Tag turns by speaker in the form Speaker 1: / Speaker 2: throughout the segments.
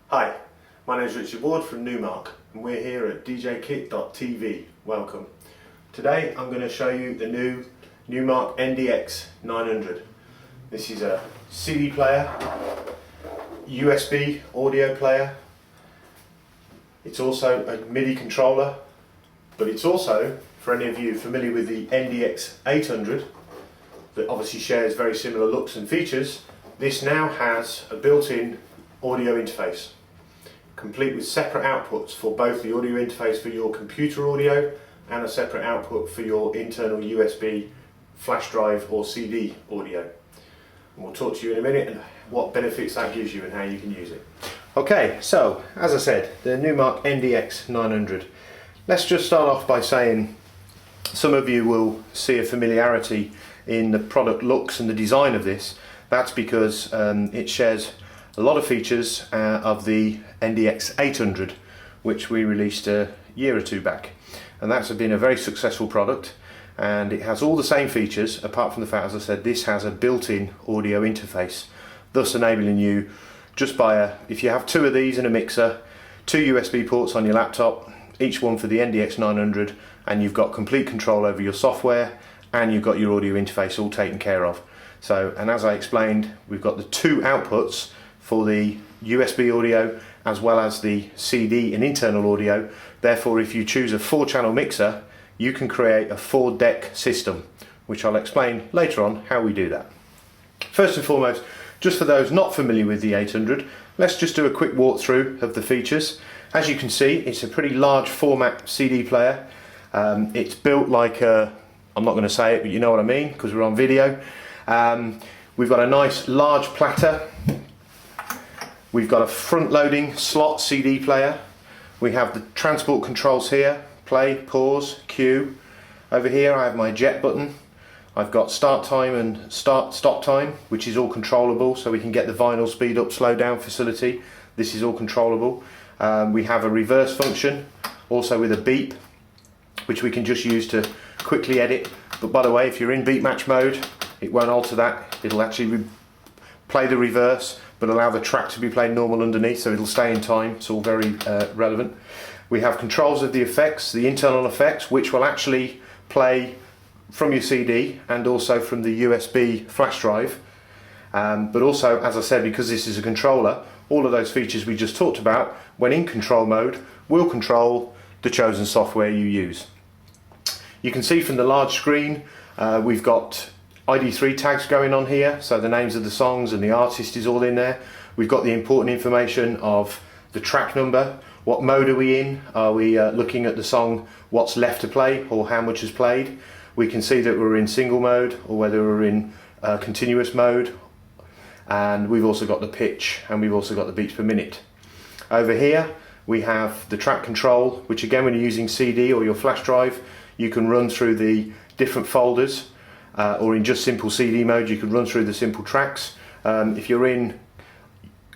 Speaker 1: Hi, my name is Richard Ward from Numark and we're here at DJKIT.tv. Welcome. Today I'm going to show you the new Numark NDX900. This is a CD player, USB audio player. It's also a Midi controller, but it's also, for any of you familiar with the NDX900, that obviously shares very similar looks and features, this now has a built-in audio interface, complete with separate outputs for both the audio interface for your computer audio and a separate output for your internal USB flash drive or CD audio. And we'll talk to you in a minute and what benefits that gives you and how you can use it. Okay, so as I said, the Numark NDX900. Let's just start off by saying some of you will see a familiarity in the product looks and the design of this. That's because it shares a lot of features of the NDX900, which we released a year or two back, and that's been a very successful product, and it has all the same features apart from the fact, as I said, this has a built-in audio interface, thus enabling you just by if you have two of these and a mixer, two USB ports on your laptop, each one for the NDX900, and you've got complete control over your software and you've got your audio interface all taken care of. So, and as I explained, we've got the two outputs for the USB audio as well as the CD and internal audio. Therefore, if you choose a 4-channel mixer, you can create a 4-deck system, which I'll explain later on how we do that. First and foremost, just for those not familiar with the 800, let's just do a quick walkthrough of the features. As you can see, it's a pretty large format CD player. It's built like a, I'm not going to say it, but you know what I mean because we're on video. We've got a nice large platter. We've got a front-loading slot CD player. We have the transport controls here, play, pause, cue. Over here I have my jet button. I've got start time and stop time, which is all controllable, so we can get the vinyl speed up, slow down facility. This is all controllable. We have a reverse function, also with a beep, which we can just use to quickly edit. But by the way, if you're in beat match mode, it won't alter that. It'll actually play the reverse, but allow the track to be played normal underneath, so it'll stay in time. It's all very relevant. We have controls of the effects, the internal effects, which will actually play from your CD and also from the USB flash drive. But also, as I said, because this is a controller, all of those features we just talked about, when in control mode, will control the chosen software you use. You can see from the large screen, we've got ID3 tags going on here, so the names of the songs and the artist is all in there. We've got the important information of the track number, what mode are we in, are we looking at the song what's left to play or how much is played. We can see that we're in single mode or whether we're in continuous mode, and we've also got the pitch and we've also got the beats per minute. Over here we have the track control, which again, when you're using CD or your flash drive, you can run through the different folders. Or in just simple CD mode, you can run through the simple tracks. If you're in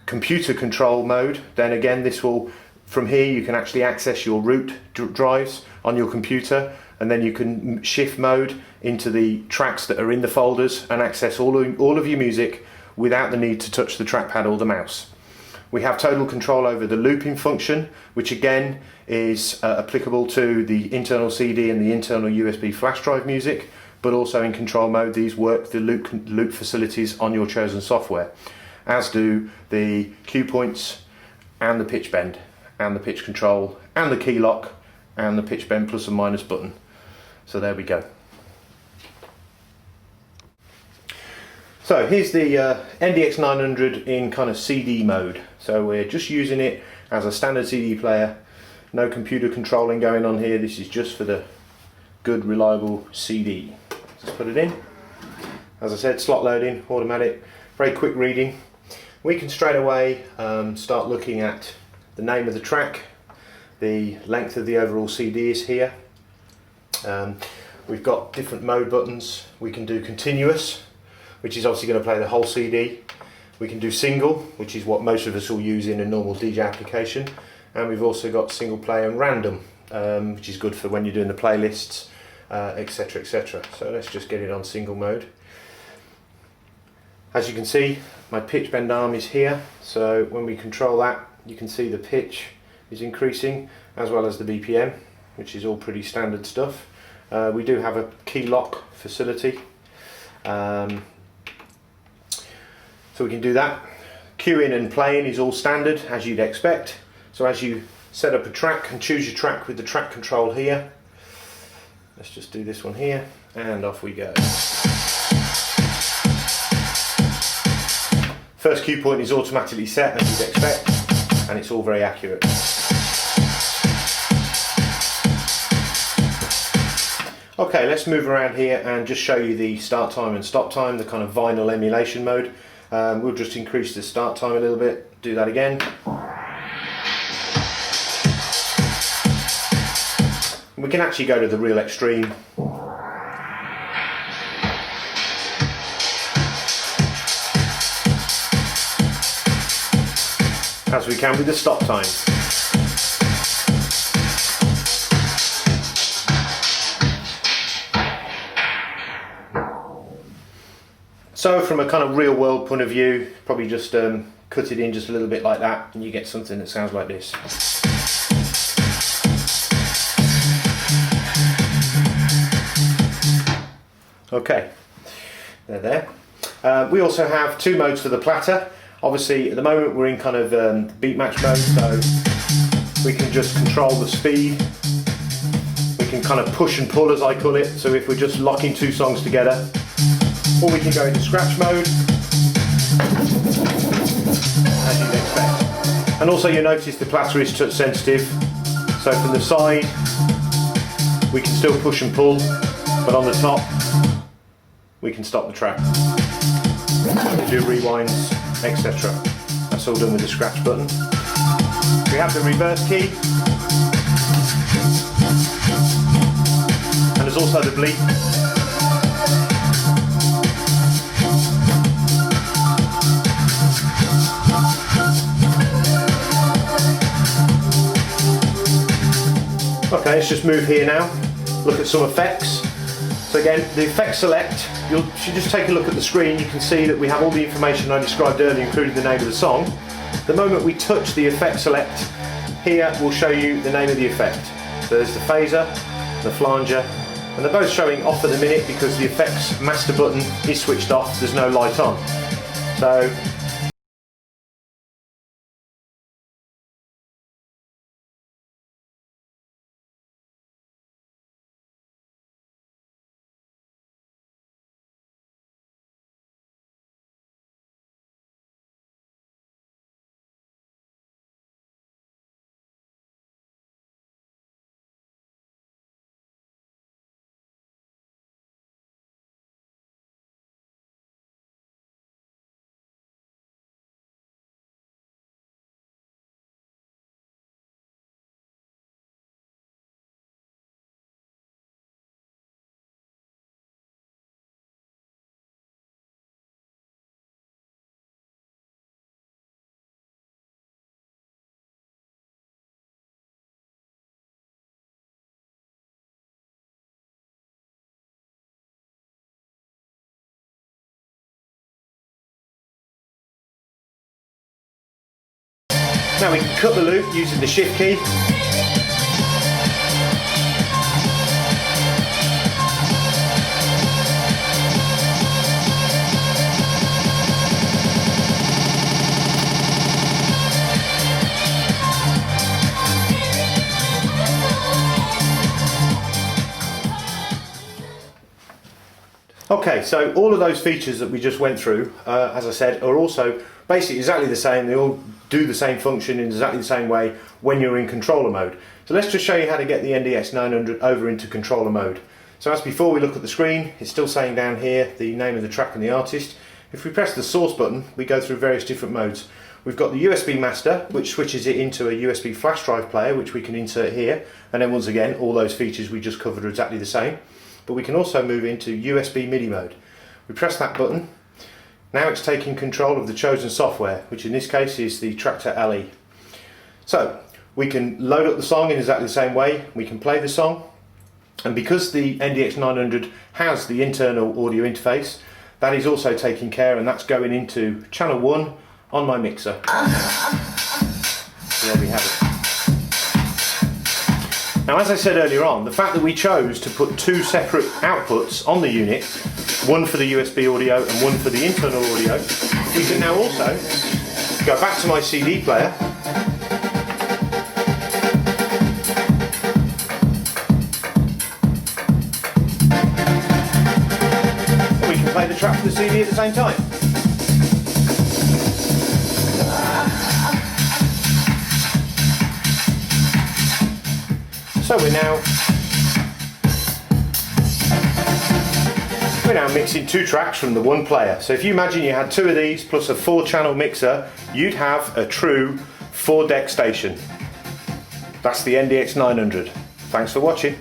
Speaker 1: computer control mode, then again, this will, from here you can actually access your root drives on your computer, and then you can shift mode into the tracks that are in the folders and access all of your music without the need to touch the trackpad or the mouse. We have total control over the looping function, which again is applicable to the internal CD and the internal USB flash drive music, but also in control mode these work the loop facilities on your chosen software, as do the cue points and the pitch bend and the pitch control and the key lock and the pitch bend plus and minus button. So there we go. So here's the NDX900 in kind of CD mode. So we're just using it as a standard CD player, no computer controlling going on here. This is just for the good reliable CD. Just put it in. As I said, slot loading, automatic, very quick reading. We can straight away start looking at the name of the track, the length of the overall CD is here. We've got different mode buttons. We can do continuous, which is obviously going to play the whole CD. We can do single, which is what most of us will use in a normal DJ application. And we've also got single play and random, which is good for when you're doing the playlists, etc, etc. So let's just get it on single mode. As you can see, my pitch bend arm is here, so when we control that, you can see the pitch is increasing as well as the BPM, which is all pretty standard stuff. We do have a key lock facility, so we can do that. Queuing and playing is all standard as you'd expect. So as you set up a track and choose your track with the track control here, let's just do this one here and off we go. First cue point is automatically set as you'd expect, and it's all very accurate. Okay, let's move around here and just show you the start time and stop time, the kind of vinyl emulation mode. We'll just increase the start time a little bit, do that again. We can actually go to the real extreme. As we can with the stop time. So from a kind of real world point of view, probably just cut it in just a little bit like that and you get something that sounds like this. Okay, they're there. We also have two modes for the Platter. Obviously at the moment we're in kind of beat match mode, so we can just control the speed. We can kind of push and pull, as I call it, so if we're just locking two songs together, or we can go into scratch mode, as you'd expect. And also you'll notice the Platter is touch sensitive, so from the side we can still push and pull, but on the top we can stop the track. We do rewinds, etc. That's all done with the scratch button. We have the reverse key, and there's also the bleep. Okay, let's just move here now, look at some effects. So again, the effect select, you should just take a look at the screen. You can see that we have all the information I described earlier, including the name of the song. The moment we touch the effect select, here will show you the name of the effect. So there's the phaser, the flanger, and they're both showing off at the minute because the effects master button is switched off, there's no light on. So now we can cut the loop using the shift key. Okay, so all of those features that we just went through, as I said, are also basically exactly the same. They all do the same function in exactly the same way when you're in controller mode. So let's just show you how to get the NDX900 over into controller mode. So as before, we look at the screen, it's still saying down here the name of the track and the artist. If we press the source button, we go through various different modes. We've got the USB master, which switches it into a USB flash drive player, which we can insert here. And then once again, all those features we just covered are exactly the same. But we can also move into USB MIDI mode. We press that button. Now it's taking control of the chosen software, which in this case is the Traktor LE. So we can load up the song in exactly the same way. We can play the song, and because the NDX900 has the internal audio interface, that is also taking care, and that's going into channel 1 on my mixer. there we have it. Now, as I said earlier on, the fact that we chose to put two separate outputs on the unit, one for the USB audio and one for the internal audio, we can now also go back to my CD player and we can play the track for the CD at the same time. So we're now mixing two tracks from the one player. So if you imagine you had two of these plus a 4-channel mixer, you'd have a true 4-deck station. That's the NDX900. Thanks for watching.